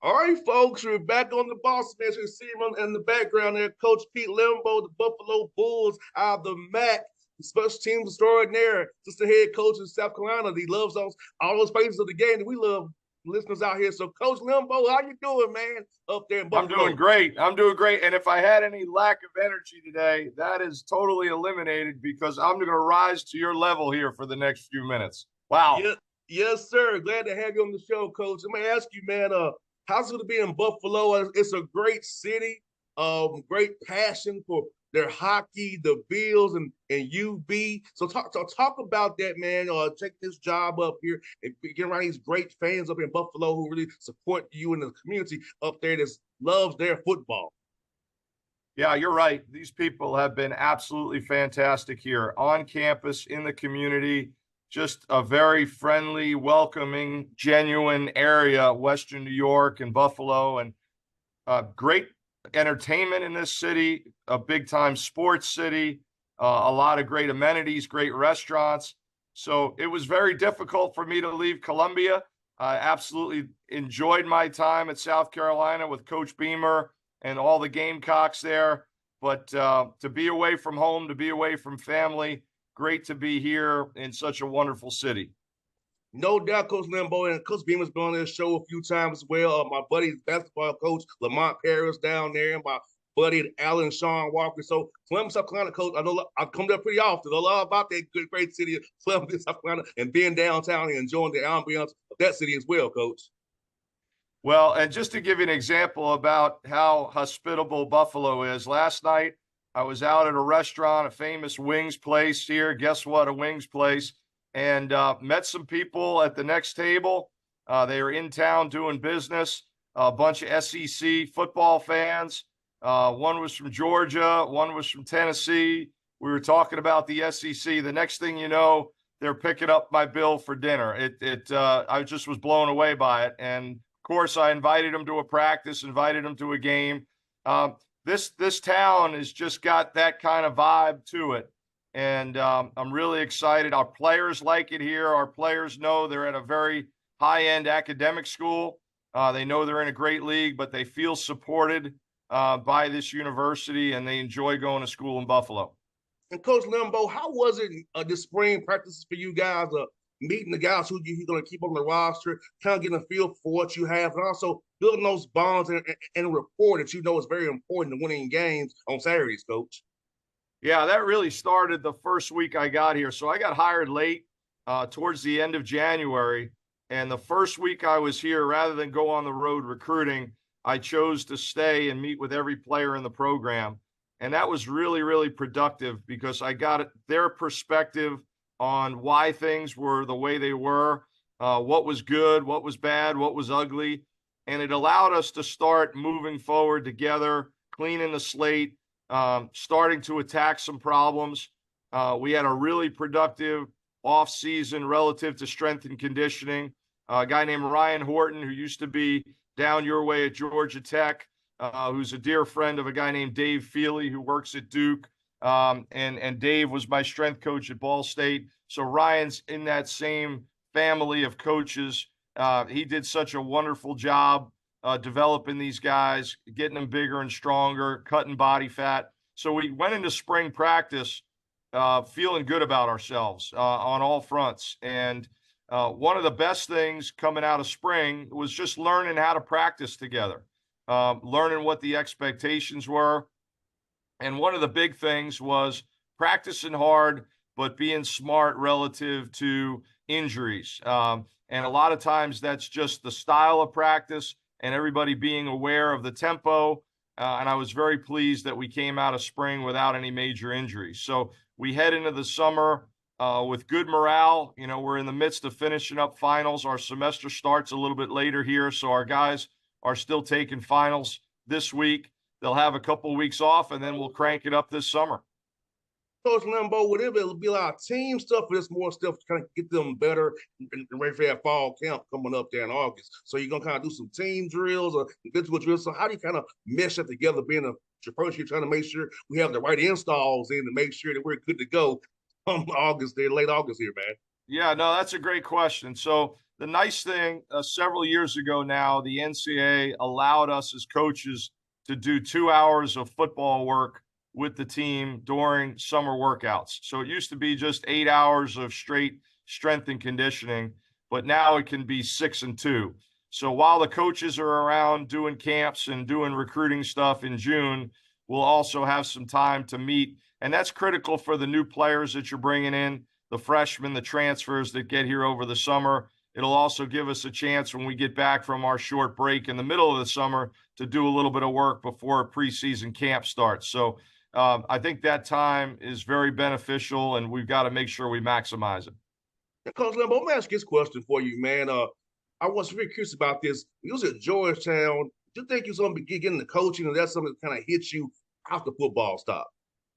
All right, folks, we're back on the Bossman. You see him in the background there, Coach Pete Lembo, the Buffalo Bulls out of the MAC, special teams extraordinaire, just the head coach in South Carolina. He loves all those phases of the game that we love listeners out here. So, Coach Lembo, how you doing, man, up there in I'm doing Buffalo? great. I'm doing great. And if I had any lack of energy today, that is totally eliminated because I'm going to rise to your level here for the next few minutes. Wow. Yeah, yes, sir. Glad to have you on the show, Coach. Let me ask you, man, how's it to be in Buffalo? It's a great city, great passion for their hockey, the Bills, and UB. So talk about that, man. Take this job up here and get around these great fans up in Buffalo who really support you and the community up there that loves their football. Yeah, you're right. These people have been absolutely fantastic here on campus, in the community. Just a very friendly, welcoming, genuine area, Western New York and Buffalo, and great entertainment in this city, a big time sports city, a lot of great amenities, great restaurants. So it was very difficult for me to leave Columbia. I absolutely enjoyed my time at South Carolina with Coach Beamer and all the Gamecocks there. But to be away from home, to be away from family, great to be here in such a wonderful city. No doubt, Coach Lembo and Coach Beamer's been on this show a few times as well. My buddy's basketball coach, Lamont Paris, down there, and my buddy Alan Sean Walker. So Columbus, South Carolina, coach, I know I come there pretty often. I love about that good, great city of Columbus, South Carolina, and being downtown and enjoying the ambiance of that city as well, Coach. Well, and just to give you an example about how hospitable Buffalo is, last night I was out at a restaurant, a famous wings place here. Guess what? A wings place. And met some people at the next table. They were in town doing business, a bunch of SEC football fans. One was from Georgia, one was from Tennessee. We were talking about the SEC. The next thing you know, they're picking up my bill for dinner. I just was blown away by it. And of course, I invited them to a practice, invited them to a game. This town has just got that kind of vibe to it. And I'm really excited. Our players like it here. Our players know they're at a very high-end academic school. They know they're in a great league, but they feel supported by this university, and they enjoy going to school in Buffalo. And Coach Lembo, how was it this spring practices for you guys? Meeting the guys who you're going to keep on the roster, kind of getting a feel for what you have, and also building those bonds and a rapport that you know is very important to winning games on Saturdays, Coach. Yeah, that really started the first week I got here. So I got hired late towards the end of January. And the first week I was here, rather than go on the road recruiting, I chose to stay and meet with every player in the program. And that was really, really productive because I got their perspective on why things were the way they were, what was good, what was bad, what was ugly. And it allowed us to start moving forward together, cleaning the slate, starting to attack some problems. We had a really productive off season relative to strength and conditioning. A guy named Ryan Horton, who used to be down your way at Georgia Tech, who's a dear friend of a guy named Dave Feely, who works at Duke. And Dave was my strength coach at Ball State. So Ryan's in that same family of coaches. He did such a wonderful job developing these guys, getting them bigger and stronger, cutting body fat. So we went into spring practice feeling good about ourselves on all fronts. And one of the best things coming out of spring was just learning how to practice together, learning what the expectations were. And one of the big things was practicing hard, but being smart relative to injuries. And a lot of times that's just the style of practice and everybody being aware of the tempo. And I was very pleased that we came out of spring without any major injuries. So we head into the summer with good morale. You know, we're in the midst of finishing up finals. Our semester starts a little bit later here. So our guys are still taking finals this week. They'll have a couple of weeks off, and then we'll crank it up this summer. Coach Lembo, would it be a lot of team stuff or just more stuff to kind of get them better and ready for that fall camp coming up there in August? So you're going to kind of do some team drills or individual drills. So how do you kind of mesh that together being your first year trying to make sure we have the right installs in to make sure that we're good to go August there, late August here, man? Yeah, no, that's a great question. So the nice thing, several years ago now, the NCAA allowed us as coaches to do 2 hours of football work with the team during summer workouts. So it used to be just 8 hours of straight strength and conditioning, but now it can be 6 and 2. So while the coaches are around doing camps and doing recruiting stuff in June, we'll also have some time to meet. And that's critical for the new players that you're bringing in, the freshmen, the transfers that get here over the summer. It'll also give us a chance when we get back from our short break in the middle of the summer to do a little bit of work before preseason camp starts. So I think that time is very beneficial, and we've got to make sure we maximize it. Coach Lembo, I'm gonna ask this question for you, man. I was very curious about this. You was at Georgetown. Do you think you're gonna be getting the coaching, or that's something that kind of hits you after football stop?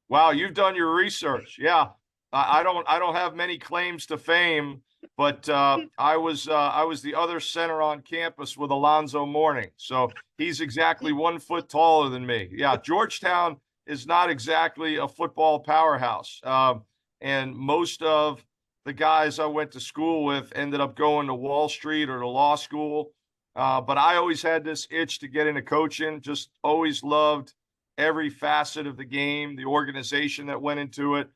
Wow, you've done your research. Yeah, I don't have many claims to fame, but I was the other center on campus with Alonzo Mourning, so he's exactly 1 foot taller than me. Yeah, Georgetown is not exactly a football powerhouse, and most of the guys I went to school with ended up going to Wall Street or to law school. But I always had this itch to get into coaching. Just always loved every facet of the game, the organization that went into it,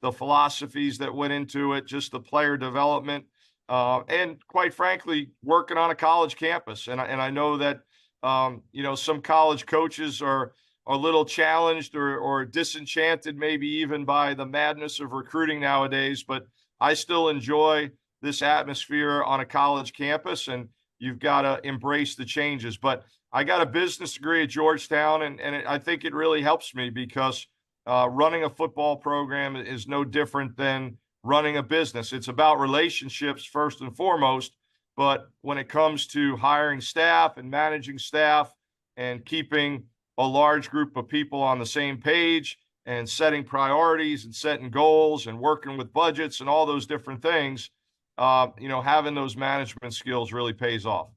the philosophies that went into it, just the player development, and quite frankly, working on a college campus. And I know that some college coaches are a little challenged or disenchanted, maybe even by the madness of recruiting nowadays. But I still enjoy this atmosphere on a college campus, and you've got to embrace the changes. But I got a business degree at Georgetown, and I think it really helps me because running a football program is no different than running a business. It's about relationships first and foremost. But when it comes to hiring staff and managing staff and keeping a large group of people on the same page and setting priorities and setting goals and working with budgets and all those different things, having those management skills really pays off.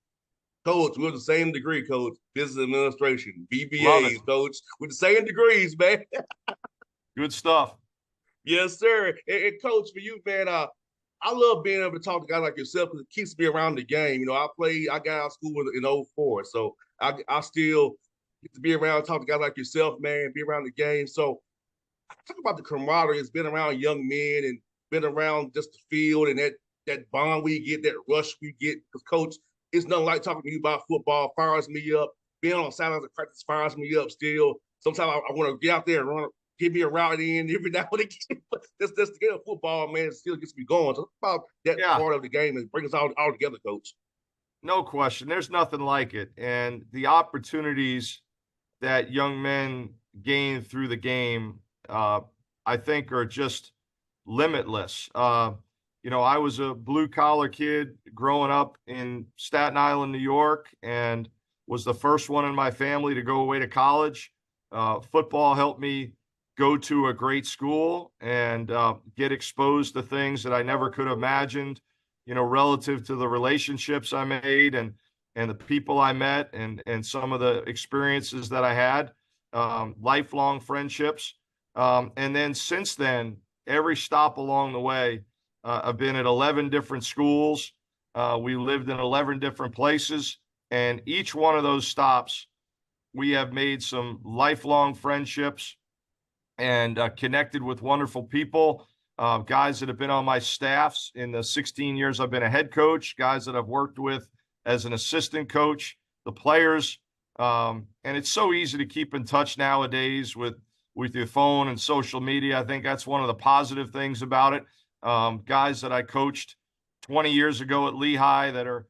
Coach, we're the same degree, Coach. Business administration, Love it. BBAs, Coach. We're the same degrees, man. Good stuff. Yes, sir. And Coach, for you, man, I love being able to talk to guys like yourself because it keeps me around the game. I got out of school in 04, so I still get to be around, talk to guys like yourself, man, be around the game. So talk about the camaraderie. It's been around young men and been around just the field and that bond we get, that rush we get. Because, Coach, it's nothing like talking to you about football. Fires me up. Being on sidelines of practice fires me up still. Sometimes I want to get out there and run, give me a route in every now and again. But that's the game of football, man. It still gets me going. So talk about that part of the game and bring us all together, Coach. No question. There's nothing like it. And the opportunities that young men gain through the game, I think, are just limitless. I was a blue collar kid growing up in Staten Island, New York, and was the first one in my family to go away to college. Football helped me go to a great school and get exposed to things that I never could have imagined, relative to the relationships I made and the people I met and some of the experiences that I had, lifelong friendships. And then since then, every stop along the way, I've been at 11 different schools. We lived in 11 different places. And each one of those stops, we have made some lifelong friendships and connected with wonderful people, guys that have been on my staffs in the 16 years I've been a head coach, guys that I've worked with as an assistant coach, the players. And it's so easy to keep in touch nowadays with your phone and social media. I think that's one of the positive things about it. Guys that I coached 20 years ago at Lehigh that are,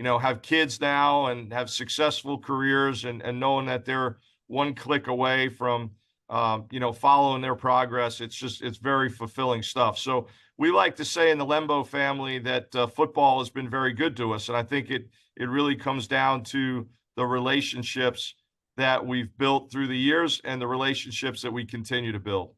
have kids now and have successful careers and knowing that they're one click away from, following their progress. It's very fulfilling stuff. So we like to say in the Lembo family that football has been very good to us. And I think it really comes down to the relationships that we've built through the years and the relationships that we continue to build.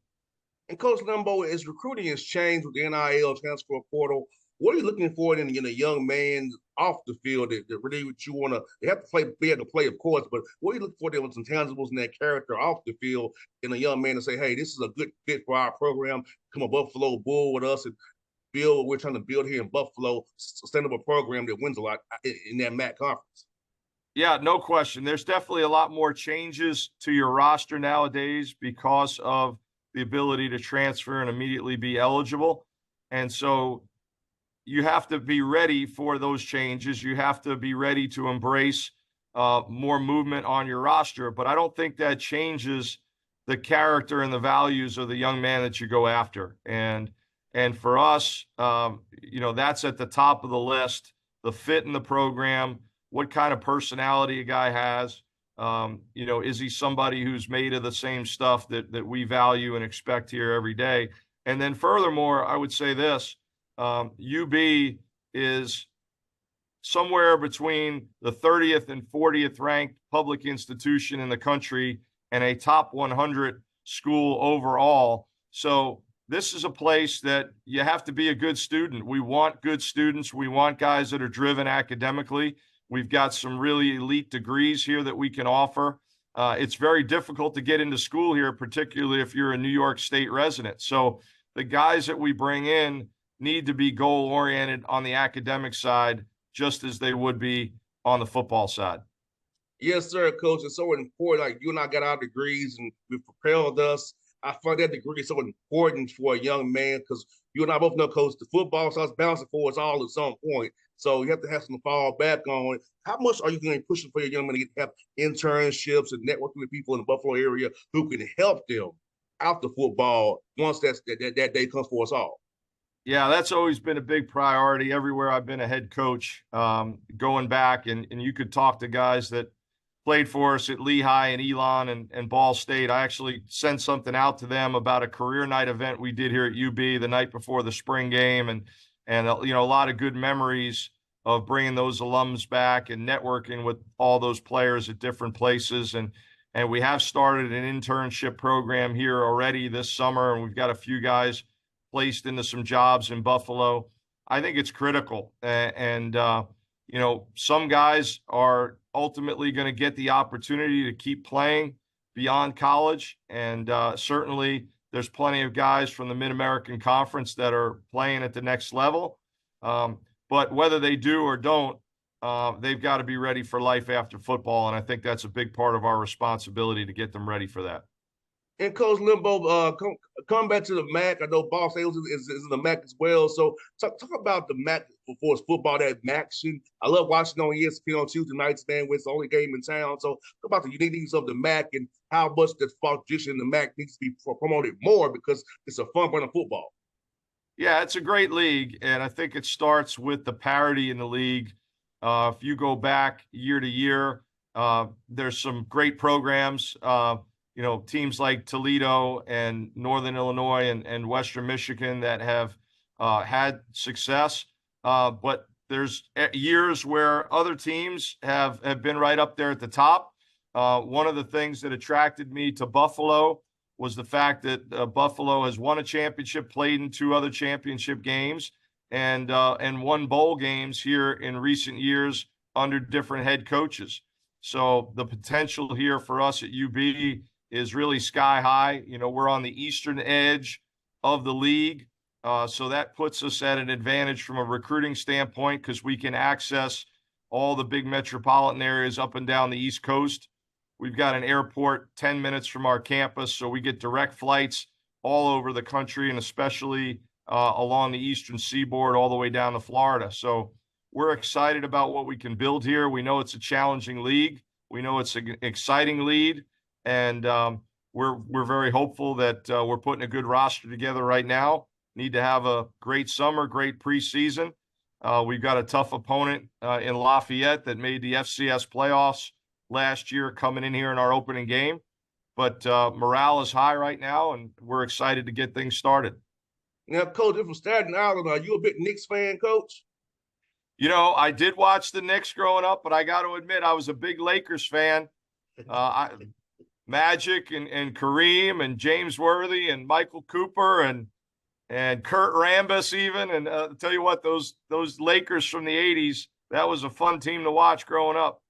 And Coach Lembo, as recruiting has changed with the NIL transfer portal, what are you looking for in a young man off the field that really what you want to? They have to be able to play, of course, but what are you looking for there with some tangibles in that character off the field in a young man to say, hey, this is a good fit for our program. Come a Buffalo Bull with us, and build what we're trying to build here in Buffalo, sustainable program that wins a lot in that MAC conference. Yeah, no question. There's definitely a lot more changes to your roster nowadays because of the ability to transfer and immediately be eligible. And so you have to be ready for those changes. You have to be ready to embrace more movement on your roster. But I don't think that changes the character and the values of the young man that you go after. And for us, that's at the top of the list. The fit in the program, what kind of personality a guy has. Is he somebody who's made of the same stuff that we value and expect here every day? And then furthermore, I would say this. UB is somewhere between the 30th and 40th ranked public institution in the country and a top 100 school overall. So this is a place that you have to be a good student. We want good students. We want guys that are driven academically. We've got some really elite degrees here that we can offer. It's very difficult to get into school here, particularly if you're a New York State resident. So the guys that we bring in need to be goal-oriented on the academic side, just as they would be on the football side. Yes, sir, Coach. It's so important. Like, you and I got our degrees and we propelled us. I find that degree is so important for a young man because you and I both know, Coach, the football starts bouncing for us all at some point. So you have to have some to fall back on. How much are you going to be pushing for your young men to have internships and networking with people in the Buffalo area who can help them out the football once that day comes for us all? Yeah, that's always been a big priority everywhere I've been a head coach, going back. And you could talk to guys that played for us at Lehigh and Elon and Ball State. I actually sent something out to them about a career night event we did here at UB the night before the spring game. And a lot of good memories of bringing those alums back and networking with all those players at different places. And we have started an internship program here already this summer, and we've got a few guys placed into some jobs in Buffalo. I think it's critical. Some guys are ultimately going to get the opportunity to keep playing beyond college. And certainly there's plenty of guys from the Mid-American Conference that are playing at the next level. But whether they do or don't, they've got to be ready for life after football. And I think that's a big part of our responsibility to get them ready for that. And Coach Lembo, come back to the MAC. I know Boss Sales is in the MAC as well. So talk about the MAC for football, that action. I love watching on ESPN on Tuesday nights, man, when it's the only game in town. So talk about the uniqueness of the MAC and how much the football tradition in the MAC needs to be promoted more because it's a fun brand of football. Yeah, it's a great league, and I think it starts with the parity in the league. If you go back year to year, there's some great programs. Teams like Toledo and Northern Illinois and Western Michigan that have had success. But there's years where other teams have been right up there at the top. One of the things that attracted me to Buffalo was the fact that Buffalo has won a championship, played in 2 other championship games, and won bowl games here in recent years under different head coaches. So the potential here for us at UB is really sky high. We're on the eastern edge of the league. So that puts us at an advantage from a recruiting standpoint because we can access all the big metropolitan areas up and down the East Coast. We've got an airport 10 minutes from our campus, so we get direct flights all over the country and especially along the eastern seaboard all the way down to Florida. So we're excited about what we can build here. We know it's a challenging league. We know it's an exciting league. And we're very hopeful that we're putting a good roster together right now. Need to have a great summer, great preseason. We've got a tough opponent in Lafayette that made the FCS playoffs last year, coming in here in our opening game. But morale is high right now, and we're excited to get things started. Now, Coach, if from Staten Island, are you a big Knicks fan, Coach? I did watch the Knicks growing up, but I got to admit I was a big Lakers fan. Magic and Kareem and James Worthy and Michael Cooper and Kurt Rambis even. And I'll tell you what, those Lakers from the 80s, that was a fun team to watch growing up.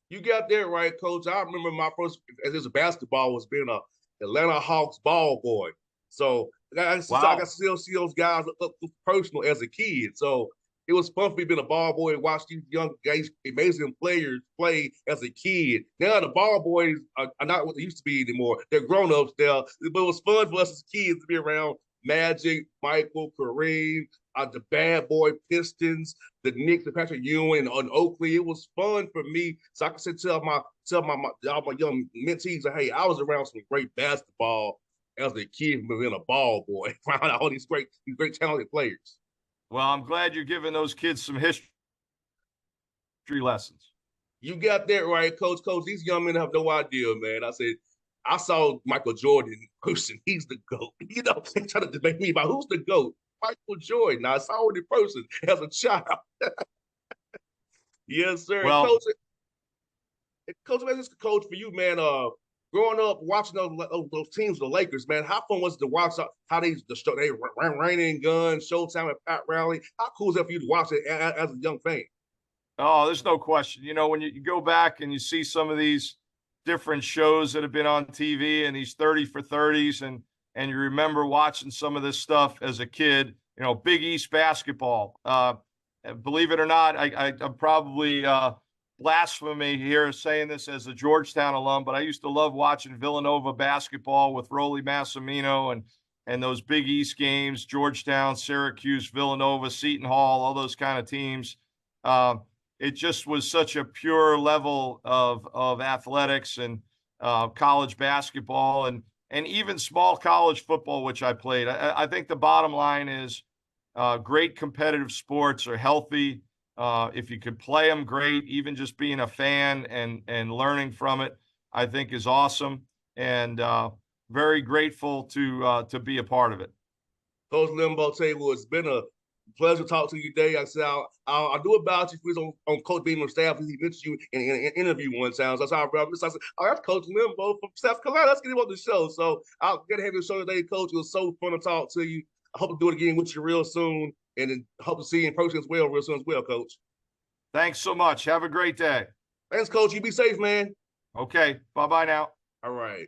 You got that right, Coach. I remember my first as a basketball was being a Atlanta Hawks ball boy. So I Wow. got to still see those guys up personal as a kid. So it was fun for me being a ball boy and watch these young guys, amazing players play as a kid. Now the ball boys are not what they used to be anymore. They're grown ups now. But it was fun for us as kids to be around Magic, Michael, Kareem, the bad boy Pistons, the Knicks, the Patrick Ewing, and Oakley. It was fun for me. So I could tell all my young mentees, hey, I was around some great basketball as a kid being a ball boy, around all these great talented players. Well, I'm glad you're giving those kids some history lessons. You got that right, Coach. Coach, these young men have no idea, man. I said, I saw Michael Jordan in person. He's the GOAT. You know, they trying to debate me about who's the GOAT. Michael Jordan. I saw him in person as a child. Yes, sir. Well, Coach, man, this is coach for you, man. Growing up watching those teams, the Lakers, man. How fun was it to watch how they ran raining guns, Showtime at Pat Rally? How cool is that for you to watch it as a young fan? oh, there's no question. You know, when you go back and you see some of these different shows that have been on TV and these 30 for 30s, and you remember watching some of this stuff as a kid, you know, Big East basketball. Believe it or not, I'm probably blasphemy here saying this as a Georgetown alum, but I used to love watching Villanova basketball with Rolly Massimino and those Big East games, Georgetown, Syracuse, Villanova, Seton Hall, all those kind of teams. It just was such a pure level of athletics and college basketball and even small college football, which I played. I think the bottom line is great competitive sports are healthy. If you could play them, great. Even just being a fan and learning from it, I think is awesome. And very grateful to be a part of it. Coach Lembo, tell you what, it's been a pleasure to talk to you today. I said I'll do about you if he's on Coach Beamer's staff. He mentioned you in an interview one time. So that's how I brought this. I said, oh, that's Coach Lembo from South Carolina. Let's get him on the show. So I'll get him on the show today, Coach. It was so fun to talk to you. I hope to do it again with you real soon, and then hope to see you in person as well, real soon as well, Coach. Thanks so much. Have a great day. Thanks, Coach. You be safe, man. Okay. Bye-bye now. All right.